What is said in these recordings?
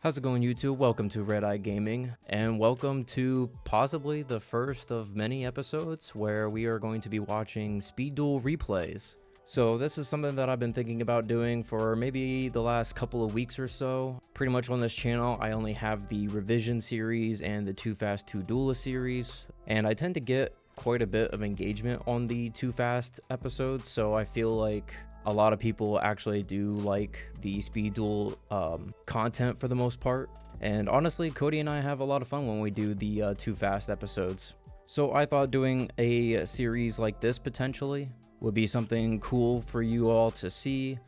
How's it going, YouTube? Welcome to Red Eye Gaming, and welcome to possibly the first of many episodes where we are going to be watching Speed Duel replays. So this is something that I've been thinking about doing for maybe the last couple of weeks or so. Pretty much on this channel, I only have the Revision series and the Too Fast Too Duelist series, and I tend to get quite a bit of engagement on the Too Fast episodes, so I feel like a lot of people actually do like the Speed Duel content for the most part. And honestly, Cody and I have a lot of fun when we do the Too Fast episodes. So I thought doing a series like this potentially would be something cool for you all to see.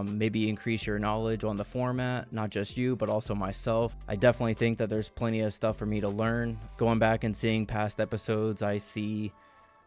Maybe increase your knowledge on the format, not just you, but also myself. I definitely think that there's plenty of stuff for me to learn. Going back and seeing past episodes, I see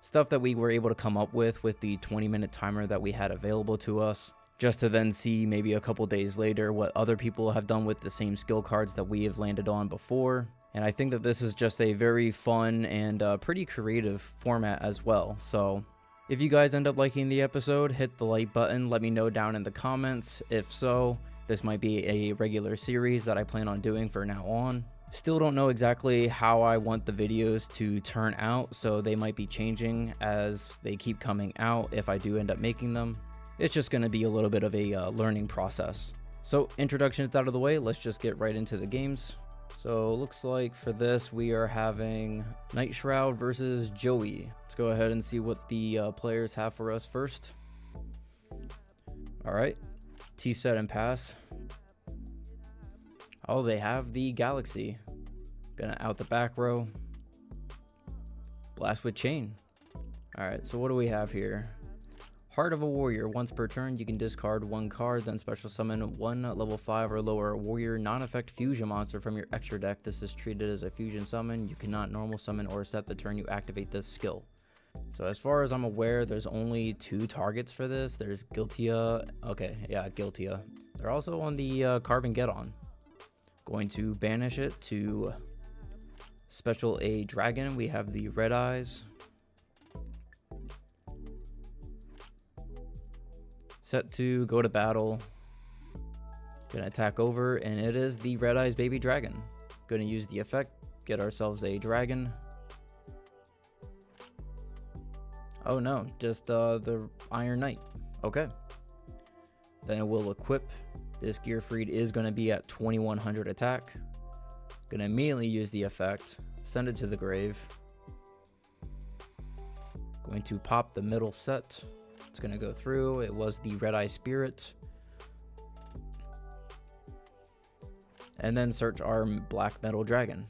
stuff that we were able to come up with the 20-minute timer that we had available to us, just to then see maybe a couple days later what other people have done with the same skill cards that we have landed on before. And I think that this is just a very fun and pretty creative format as well. So if you guys end up liking the episode, hit the like button, let me know down in the comments. If so, this might be a regular series that I plan on doing from now on. Still don't know exactly how I want the videos to turn out, so they might be changing as they keep coming out if I do end up making them. It's just going to be a little bit of a learning process. So introductions out of the way, let's just get right into the games. So looks like for this we are having NIGHTSHROUD versus Joey. Let's go ahead and see what the players have for us first. Alright, T set and pass. Oh, they have the Galaxy. Gonna out the back row. Blast with Chain. Alright, so what do we have here? Heart of a Warrior. Once per turn, you can discard one card, then special summon one level 5 or lower warrior non-effect fusion monster from your extra deck. This is treated as a fusion summon. You cannot normal summon or set the turn you activate this skill. So as far as I'm aware, there's only 2 targets for this. There's Giltia. Okay, yeah, Giltia. They're also on the Carbon Get-On. Going to banish it to special a dragon. We have the Red Eyes. Set to go to battle. Gonna attack over, and it is the Red Eyes baby dragon. Gonna use the effect, get ourselves a dragon. Oh no, just the Iron Knight. Okay. Then it will equip. This Gearfried is going to be at 2100 attack. Going to immediately use the effect. Send it to the grave. Going to pop the middle set. It's going to go through. It was the Red Eye Spirit. And then search our Black Metal Dragon.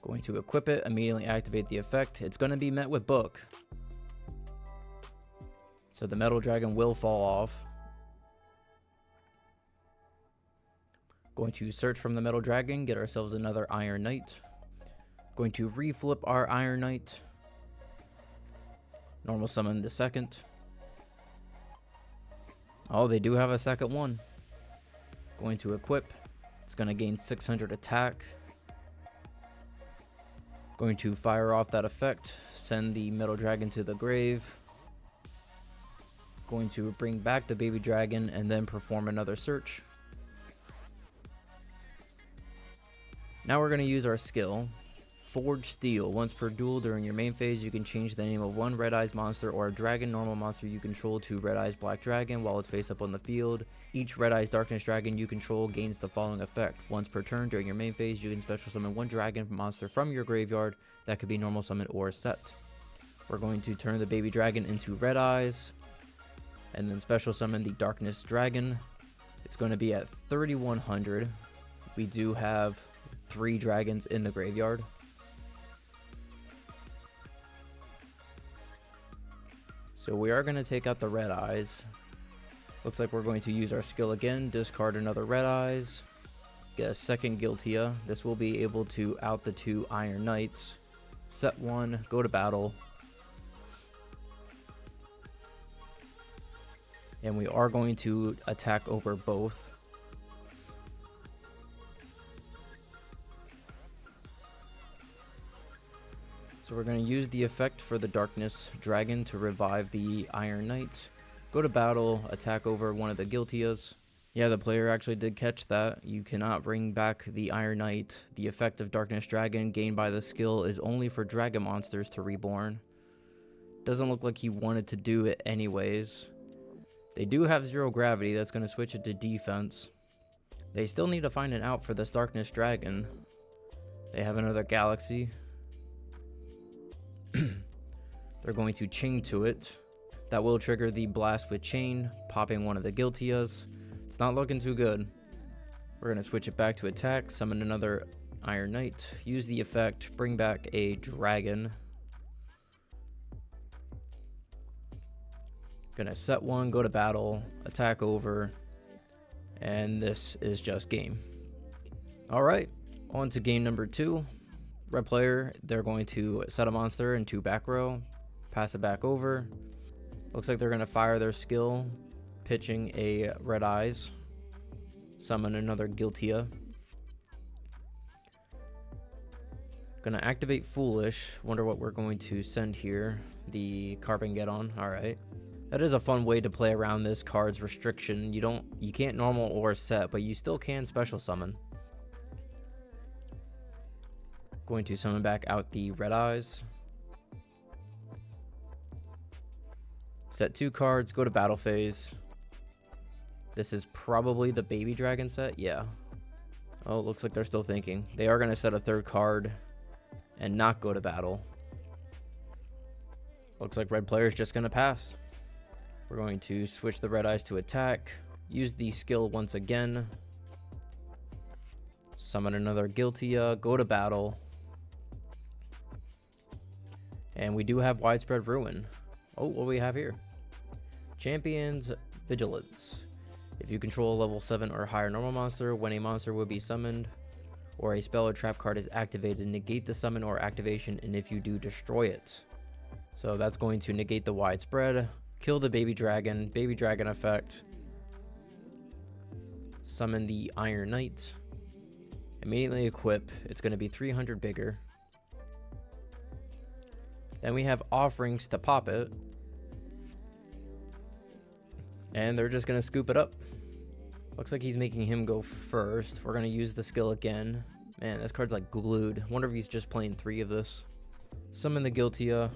Going to equip it. Immediately activate the effect. It's going to be met with Book. So the Metal Dragon will fall off. Going to search from the Metal Dragon, get ourselves another Iron Knight. Going to reflip our Iron Knight. Normal summon the second. Oh, they do have a second one. Going to equip. It's going to gain 600 attack. Going to fire off that effect. Send the Metal Dragon to the grave. Going to bring back the baby dragon and then perform another search. Now we're going to use our skill, Forge Steel. Once per duel during your main phase, you can change the name of one Red Eyes monster or a dragon normal monster you control to Red Eyes Black Dragon while it's face up on the field. Each Red Eyes Darkness Dragon you control gains the following effect. Once per turn during your main phase, you can special summon one dragon monster from your graveyard that could be normal summon or set. We're going to turn the baby dragon into Red Eyes. And then special summon the Darkness Dragon. It's going to be at 3100. We do have 3 dragons in the graveyard. So we are going to take out the Red Eyes. Looks like we're going to use our skill again. Discard another Red Eyes. Get a second Giltia. This will be able to out the 2 Iron Knights. Set 1. Go to battle. And we are going to attack over both. So we're going to use the effect for the Darkness Dragon to revive the Iron Knight. Go to battle, attack over one of the Guiltias. Yeah, the player actually did catch that. You cannot bring back the Iron Knight. The effect of Darkness Dragon gained by the skill is only for dragon monsters to reborn. Doesn't look like he wanted to do it anyways. They do have 0 gravity. That's going to switch it to defense. They still need to find an out for this Darkness Dragon. They have another galaxy. They're going to chain to it. That will trigger the blast with chain, popping one of the Guiltias. It's not looking too good. We're going to switch it back to attack, summon another Iron Knight, use the effect, bring back a dragon. Gonna set one, go to battle, attack over, and this is just game. Alright, on to game number 2. Red player, they're going to set a monster into back row, pass it back over. Looks like they're going to fire their skill, pitching a Red Eyes, summon another Guiltia. Gonna activate Foolish. Wonder what we're going to send here. The Carbon-Geddon. Alright. That is a fun way to play around this card's restriction. You can't normal or set, but you still can special summon. Going to summon back out the Red Eyes. Set 2 cards, go to battle phase. This is probably the baby dragon set. Yeah. Oh, it looks like they're still thinking. They are going to set a 3rd card and not go to battle. Looks like red player is just going to pass. We're going to switch the Red Eyes to attack. Use the skill once again. Summon another Guiltia. Go to battle. And we do have Widespread Ruin. Oh, what do we have here? Champion's Vigilance. If you control a level 7 or higher normal monster, when a monster will be summoned or a spell or trap card is activated, negate the summon or activation, and if you do, destroy it. So that's going to negate the widespread, kill the baby dragon effect, summon the Iron Knight, immediately equip. It's going to be 300 bigger. Then we have offerings to pop it. And they're just going to scoop it up. Looks like he's making him go first. We're going to use the skill again. Man, this card's like glued. Wonder if he's just playing 3 of this. Summon the Guiltia.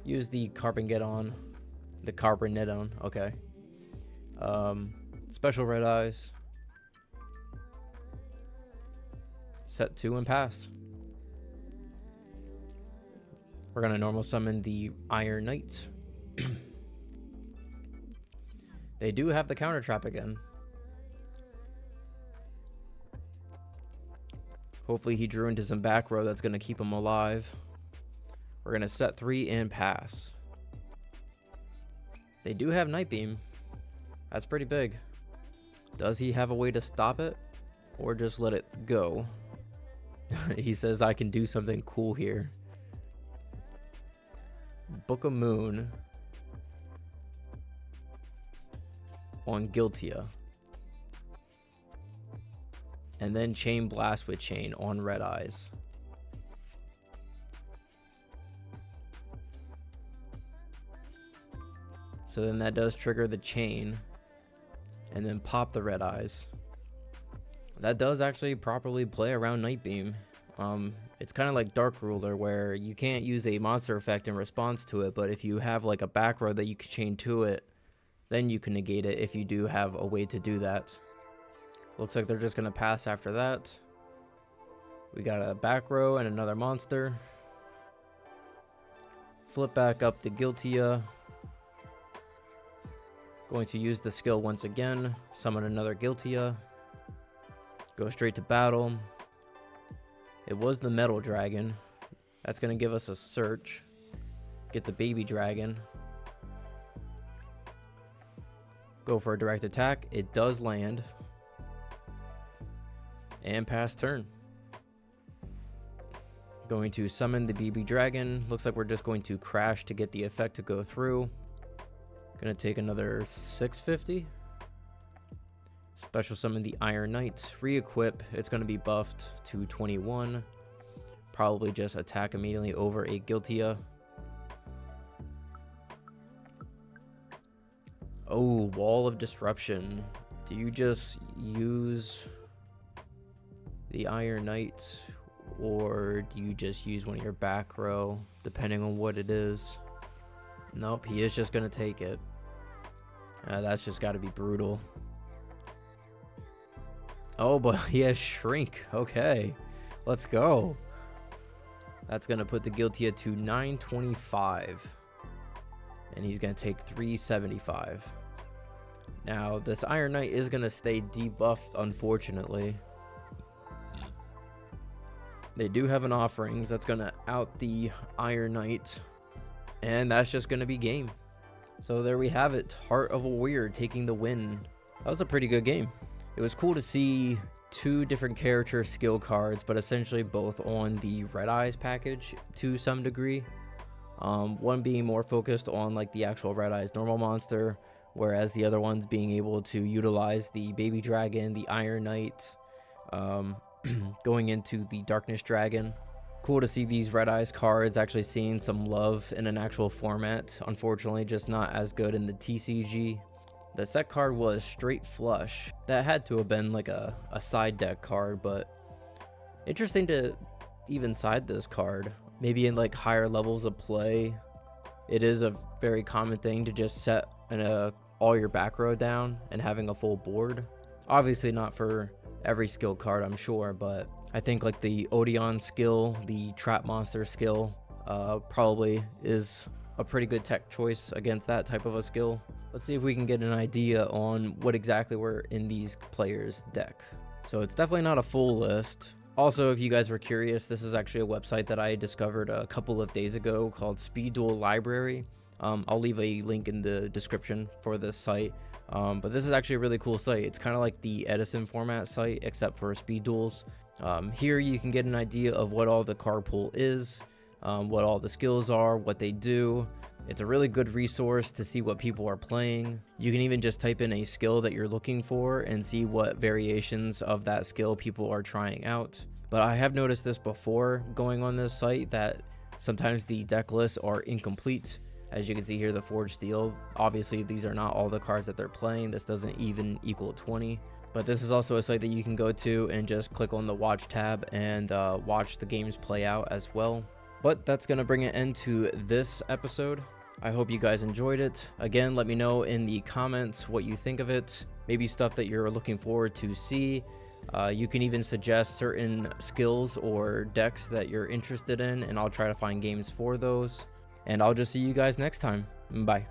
Use the Carbon-Geddon. The Carbon-Geddon. Okay. Special Red Eyes. Set 2 and pass. We're going to normal summon the Iron Knight. They do have the counter trap again. Hopefully he drew into some back row that's going to keep him alive. We're going to set 3 and pass. They do have Night Beam. That's pretty big. Does he have a way to stop it? Or just let it go? He says I can do something cool here. Book of Moon on Guiltia. And then Chain Blast with Chain on Red Eyes. So then that does trigger the chain. And then pop the Red Eyes. That does actually properly play around Night Beam. It's kind of like Dark Ruler, where you can't use a monster effect in response to it, but if you have like a back row that you can chain to it, then you can negate it if you do have a way to do that. Looks like they're just going to pass after that. We got a back row and another monster. Flip back up the Guiltia. Going to use the skill once again. Summon another Guiltia. Go straight to battle. It was the Metal Dragon. That's going to give us a search. Get the baby dragon. Go for a direct attack. It does land. And pass turn. Going to summon the baby dragon. Looks like we're just going to crash to get the effect to go through. Gonna take another 650. Special summon the Iron Knight. Re-equip. It's gonna be buffed to 21. Probably just attack immediately over a Guiltia. Oh, Wall of Disruption. Do you just use the Iron Knight, or do you just use one of your back row, depending on what it is? Nope, he is just gonna take it. That's just gotta be brutal. Oh, but he has Shrink. Okay, let's go. That's gonna put the Guilty to 925. And he's gonna take 375. Now, this Iron Knight is gonna stay debuffed, unfortunately. They do have an offerings that's gonna out the Iron Knight, and that's just gonna be game. So there we have it, Heart of a Warrior taking the win. That was a pretty good game. It was cool to see two different character skill cards, but essentially both on the Red Eyes package to some degree. One being more focused on like the actual Red Eyes normal monster, whereas the other one's being able to utilize the Baby Dragon, the Iron Knight, going into the Darkness Dragon. Cool to see these Red Eyes cards actually seeing some love in an actual format. Unfortunately, just not as good in the TCG. The set card was Straight Flush. That had to have been like a side deck card, but interesting to even side this card. Maybe in like higher levels of play, it is a very common thing to just set all your back row down and having a full board. Obviously not for every skill card, I'm sure, but I think like the Odeon skill, the Trap Monster skill, probably is a pretty good tech choice against that type of a skill. Let's see if we can get an idea on what exactly were in these players' deck. So it's definitely not a full list. Also, if you guys were curious, this is actually a website that I discovered a couple of days ago called Speed Duel Library. I'll leave a link in the description for this site. But this is actually a really cool site. It's kind of like the Edison format site, except for speed duels. Here you can get an idea of what all the card pool is, what all the skills are, what they do. It's a really good resource to see what people are playing. You can even just type in a skill that you're looking for and see what variations of that skill people are trying out. But I have noticed this before going on this site, that sometimes the deck lists are incomplete. As you can see here, the Forged Steel, obviously these are not all the cards that they're playing. This doesn't even equal 20. But this is also a site that you can go to and just click on the watch tab and watch the games play out as well. But that's going to bring an end to this episode. I hope you guys enjoyed it. Again, let me know in the comments what you think of it. Maybe stuff that you're looking forward to see. You can even suggest certain skills or decks that you're interested in, and I'll try to find games for those. And I'll just see you guys next time. Bye.